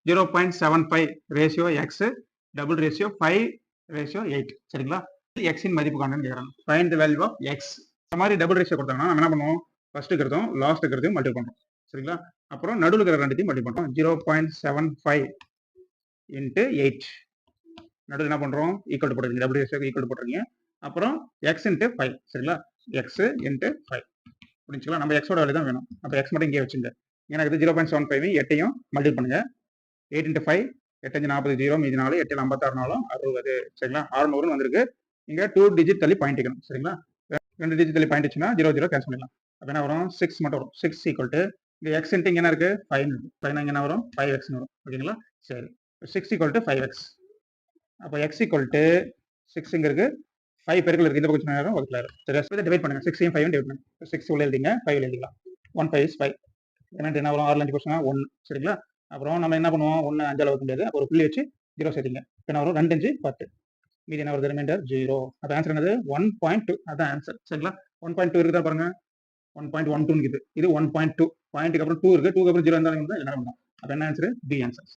0.75 ratio X double ratio 5:8 சரிங்களா? எக்ஸின் மதிப்பு காணுன்னு கேட்குறாங்க. Find the value of X. இந்த மாதிரி டபுள் ரேஷியோ கொடுத்தாங்கன்னா நம்ம என்ன பண்ணுவோம், ஃபர்ஸ்ட் இருக்கிறதும் லாஸ்ட் இருக்கிறதையும் மல்டிபிள் பண்ணுறோம் சரிங்களா? அப்புறம் நடுவில் இருக்கிற ரெண்டுத்தையும் மல்டிபிள் பண்ணுறோம். 0.75 இன்ட்டு 8 நடுவில் என்ன பண்ணுறோம், ஈக்குவல் டு போட்டுருக்கீங்க, டபுள் ரேஷியோக்கு ஈக்குவல் போட்டுருக்கீங்க. அப்புறம் எக்ஸ் இன்ட்டு 5 சரிங்களா? எக்ஸ் இன்ட்டு 5 புரிஞ்சுக்கலாம். நம்ம எக்ஸோட வேல்யூ தான் வேணும். அப்போ எக்ஸ் மட்டும் இங்கே வச்சுங்க. எனக்கு 0.75 8ஐயும் மல்டிபிள் பண்ணுங்க. 8 இன்ட்டு 5 8 5 40 0 மீதி 4 8 56 4 60 சரிங்களா? 600 வந்திருக்கு. இங்க 2 டிஜிட் தள்ளி பாயிண்ட் வைக்கணும் சரிங்களா? 2 டிஜிட் தள்ளி பாயிண்ட் வச்சுன்னா 0 0 கேன்சல் பண்ணிடலாம். அப்போ என்ன வரும், 6 மட்டும் வரும். 6 ஈக்குவல் டு இங்க எக்ஸ் இன்ட்டு இங்கே என்ன இருக்கு 5 இருக்கு. 5 இங்கே என்ன வரும் 5x வரும் ஓகேங்களா? சரி 6 ஈக்குவல் டு 5x. அப்போ x ஈக்குவல் டு 6 இங்க இருக்கு, 5 பெருக்கல் இருக்கு, இந்த பக்கம் சின்ன நேரம் வகுத்துல இருக்கு. சரி இதை டிவைட் பண்ணுங்க. 6 5 டிவைட் பண்ணுங்க. 6 உள்ள எழுதிங்க, 5 உள்ள எழுதிக்கலாம். 1 5 is 5. என்ன வரும் 6 5 போச்சுன்னா 1 சரிங்களா? அப்புறம் நம்ம என்ன பண்ணுவோம், 1 5 வகுக்க முடியாது. அப்போ ஒரு புள்ளி வச்சு 0 சேர்த்தீங்க. என்ன வரும் 2 5 10. மீதி என்ன வருது, ரிமைண்டர் 0. அப்போ ஆன்சர் என்னது 1.2. அதான் ஆன்சர் சரிங்களா? 1.2 இருக்குதா பாருங்க, 1.12 இருக்குது. இது 1.2 பாயிண்ட்டுக்கு அப்புறம் 2 இருக்கு, 2க்கு அப்புறம் 0 இருந்தாலும் என்ன பண்ணலாம். அப்போ என்ன ஆன்சர், பி ஆன்சர்.